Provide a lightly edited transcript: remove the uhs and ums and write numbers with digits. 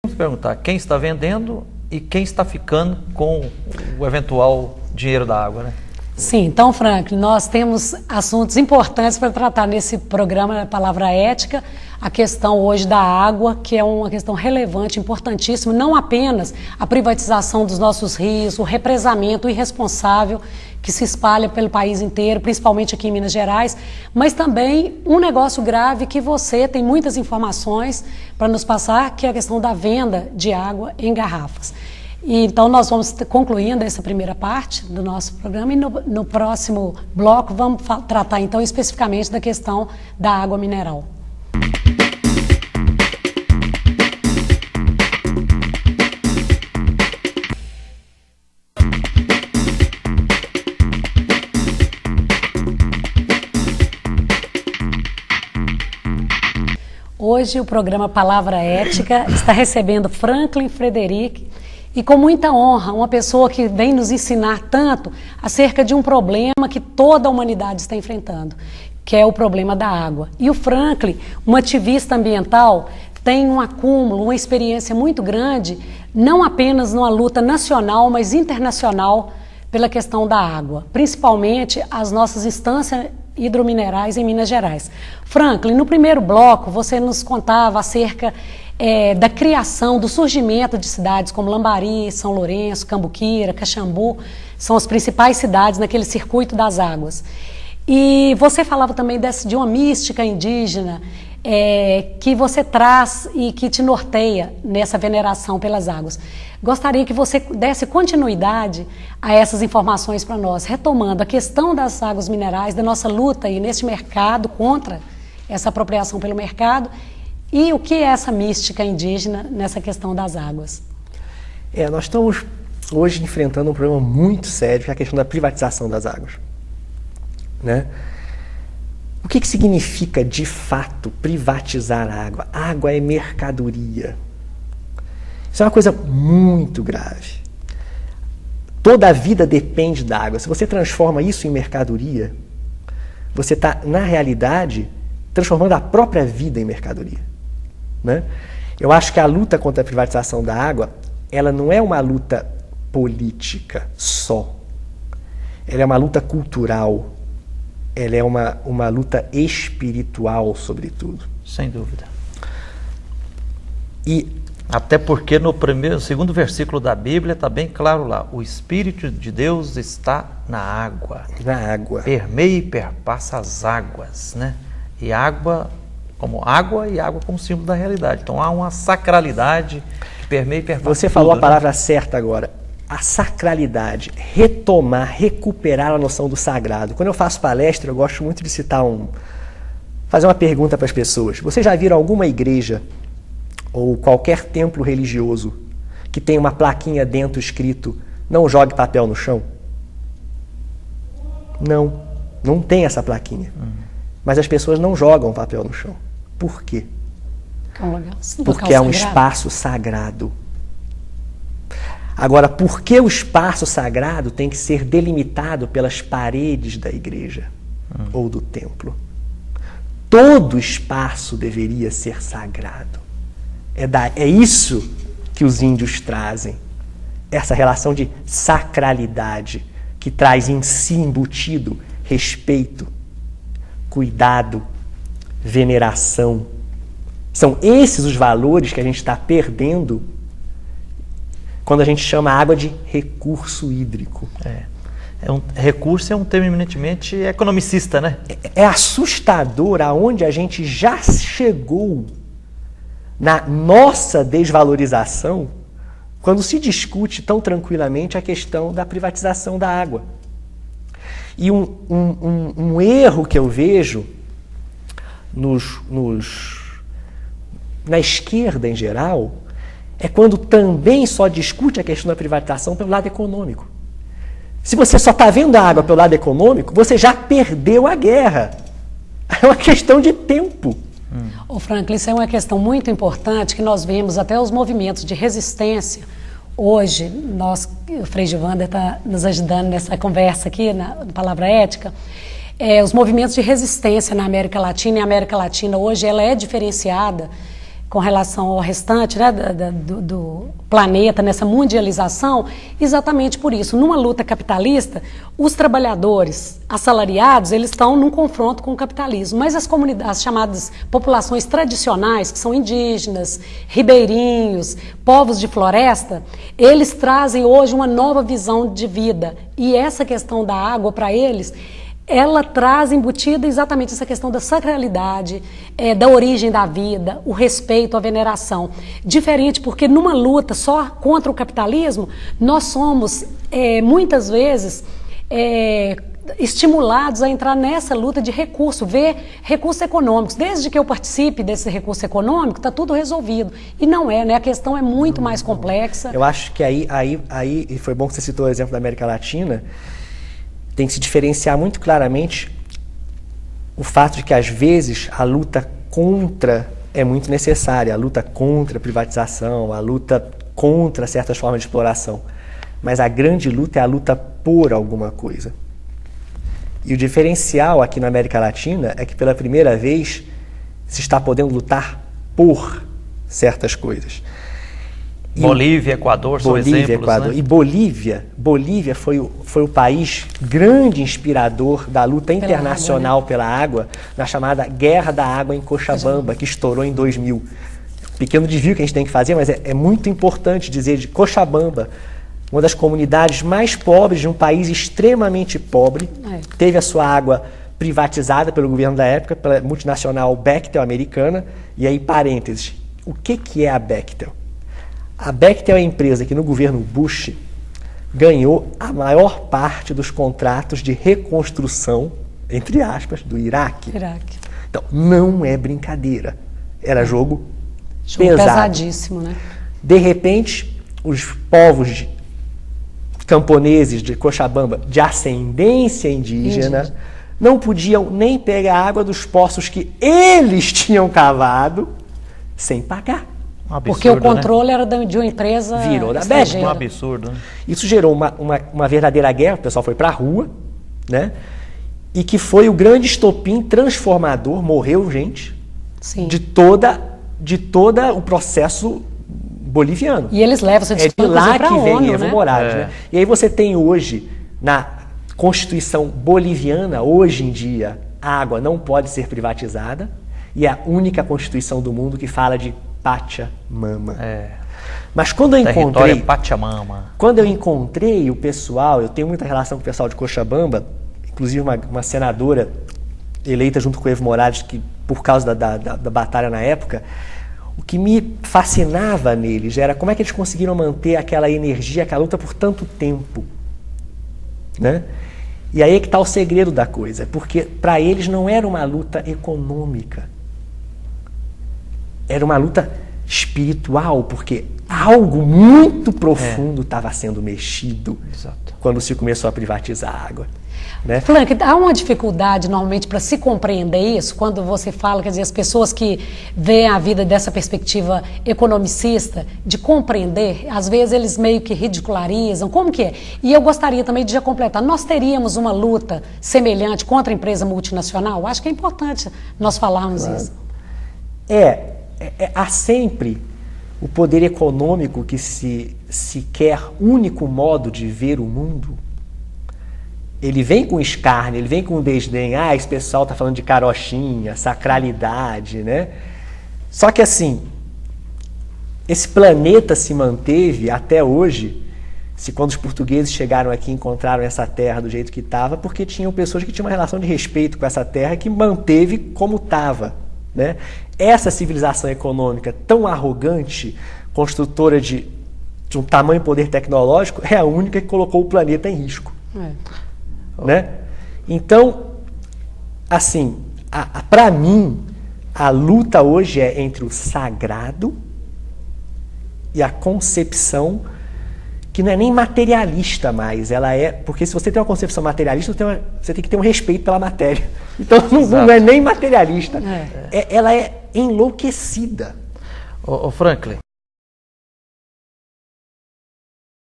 Vamos perguntar quem está vendendo e quem está ficando com o eventual dinheiro da água, né? Sim, então, Franklin, nós temos assuntos importantes para tratar nesse programa Palavra Ética. A questão hoje da água, que é uma questão relevante, importantíssima, não apenas a privatização dos nossos rios, o represamento irresponsável que se espalha pelo país inteiro, principalmente aqui em Minas Gerais, mas também um negócio grave que você tem muitas informações para nos passar, que é a questão da venda de água em garrafas. E então nós vamos concluindo essa primeira parte do nosso programa e no próximo bloco vamos tratar então especificamente da questão da água mineral. Hoje o programa Palavra Ética está recebendo Franklin Frederick e com muita honra, uma pessoa que vem nos ensinar tanto acerca de um problema que toda a humanidade está enfrentando, que é o problema da água. E o Franklin, um ativista ambiental, tem um acúmulo, uma experiência muito grande, não apenas numa luta nacional, mas internacional pela questão da água, principalmente as nossas instâncias hidrominerais em Minas Gerais. Franklin, no primeiro bloco você nos contava acerca da criação, do surgimento de cidades como Lambari, São Lourenço, Cambuquira, Caxambu, são as principais cidades naquele circuito das águas. E você falava também de uma mística indígena que você traz e que te norteia nessa veneração pelas águas. Gostaria que você desse continuidade a essas informações para nós, retomando a questão das águas minerais, da nossa luta aí nesse mercado, contra essa apropriação pelo mercado, e o que é essa mística indígena nessa questão das águas. Nós estamos hoje enfrentando um problema muito sério, que é a questão da privatização das águas, né? O que significa, de fato, privatizar a água? A água é mercadoria. Isso é uma coisa muito grave. Toda a vida depende da água. Se você transforma isso em mercadoria, você está, na realidade, transformando a própria vida em mercadoria, né? Eu acho que a luta contra a privatização da água, ela não é uma luta política só. Ela é uma luta cultural. Ela é uma luta espiritual, sobretudo. Sem dúvida. E até porque no segundo versículo da Bíblia está bem claro lá, o Espírito de Deus está na água. Na água. Permeia e perpassa as águas, né? E água como água e água como símbolo da realidade. Então há uma sacralidade que permeia e perpassa Você tudo, falou a né? palavra certa agora. A sacralidade, retomar, recuperar a noção do sagrado. Quando eu faço palestra, eu gosto muito de fazer uma pergunta para as pessoas. Vocês já viram alguma igreja ou qualquer templo religioso que tem uma plaquinha dentro escrito "não jogue papel no chão"? Não tem essa plaquinha. Mas as pessoas não jogam papel no chão. Por quê? Porque é um espaço sagrado. Agora, por que o espaço sagrado tem que ser delimitado pelas paredes da igreja ou do templo? Todo espaço deveria ser sagrado. É isso que os índios trazem. Essa relação de sacralidade que traz em si embutido respeito, cuidado, veneração. São esses os valores que a gente está perdendo quando a gente chama a água de recurso hídrico. Recurso é um termo eminentemente economicista, né? É assustador aonde a gente já chegou na nossa desvalorização quando se discute tão tranquilamente a questão da privatização da água. E um erro que eu vejo na esquerda em geral é quando também só discute a questão da privatização pelo lado econômico. Se você só está vendo a água pelo lado econômico, você já perdeu a guerra. É uma questão de tempo. Ô Franklin, isso é uma questão muito importante que nós vemos até os movimentos de resistência. Hoje, o Frei Givander está nos ajudando nessa conversa aqui, na Palavra Ética. Os movimentos de resistência na América Latina, e a América Latina hoje ela é diferenciada com relação ao restante, né, do planeta, nessa mundialização, exatamente por isso. Numa luta capitalista, os trabalhadores assalariados, eles estão num confronto com o capitalismo, mas as comunidades, as chamadas populações tradicionais, que são indígenas, ribeirinhos, povos de floresta, eles trazem hoje uma nova visão de vida, e essa questão da água para eles, ela traz embutida exatamente essa questão da sacralidade, da origem da vida, o respeito, a veneração. Diferente porque numa luta só contra o capitalismo, nós somos muitas vezes estimulados a entrar nessa luta de recurso, ver recursos econômicos. Desde que eu participe desse recurso econômico, está tudo resolvido. E não é, né? A questão é muito mais complexa. Eu acho que aí, e foi bom que você citou o exemplo da América Latina, tem que se diferenciar muito claramente o fato de que, às vezes, a luta contra é muito necessária, a luta contra a privatização, a luta contra certas formas de exploração. Mas a grande luta é a luta por alguma coisa. E o diferencial aqui na América Latina é que, pela primeira vez, se está podendo lutar por certas coisas. Bolívia, Equador são exemplos, Equador. Né? E Bolívia foi o país grande inspirador da luta internacional pela água, na chamada Guerra da Água em Cochabamba, que estourou em 2000. Pequeno desvio que a gente tem que fazer, mas é muito importante dizer de Cochabamba, uma das comunidades mais pobres de um país extremamente pobre, teve a sua água privatizada pelo governo da época, pela multinacional Bechtel americana, e aí, parênteses, o que é a Bechtel? A Bechtel é a empresa que no governo Bush ganhou a maior parte dos contratos de reconstrução, entre aspas, do Iraque. Então, não é brincadeira. Era jogo pesado. Pesadíssimo, né? De repente, os povos camponeses de Cochabamba, de ascendência indígena, não podiam nem pegar a água dos poços que eles tinham cavado sem pagar. Absurdo, porque o controle, né, era de uma empresa virou da estrangeira. Um absurdo. Né? Isso gerou uma verdadeira guerra, o pessoal foi para a rua, né? E que foi o grande estopim transformador, morreu gente, Sim. de todo o processo boliviano. E eles levam essa disputa de lá que vem ONU, Evo né? Morales. Né? E aí você tem hoje, na Constituição boliviana, hoje em dia, a água não pode ser privatizada, e é a única Constituição do mundo que fala de Pachamama. Mas quando eu encontrei Pachamama. Quando eu encontrei o pessoal, eu tenho muita relação com o pessoal de Cochabamba, inclusive uma senadora eleita junto com o Evo Morales, que por causa da batalha na época, o que me fascinava neles era como é que eles conseguiram manter aquela energia, aquela luta por tanto tempo, né? E aí é que está o segredo da coisa, porque para eles não era uma luta econômica, era uma luta espiritual, porque algo muito profundo estava sendo mexido quando se começou a privatizar a água. Né? Frank, há uma dificuldade normalmente para se compreender isso, quando você fala, quer dizer, as pessoas que veem a vida dessa perspectiva economicista, de compreender, às vezes eles meio que ridicularizam, como que é? E eu gostaria também de já completar, nós teríamos uma luta semelhante contra a empresa multinacional? Acho que é importante nós falarmos isso. Há sempre o poder econômico que se quer único modo de ver o mundo. Ele vem com escárnio, ele vem com desdém. Esse pessoal está falando de carochinha, sacralidade, né? Só que assim, esse planeta se manteve até hoje, se quando os portugueses chegaram aqui e encontraram essa terra do jeito que estava, porque tinham pessoas que tinham uma relação de respeito com essa terra que manteve como estava, né? Essa civilização econômica tão arrogante, construtora de um tamanho poder tecnológico, é a única que colocou o planeta em risco. Né? Então, assim, para mim, a luta hoje é entre o sagrado e a concepção que não é nem materialista mais, ela é, porque se você tem uma concepção materialista, você tem que ter um respeito pela matéria. Então não é nem materialista, ela é enlouquecida. Ô Franklin,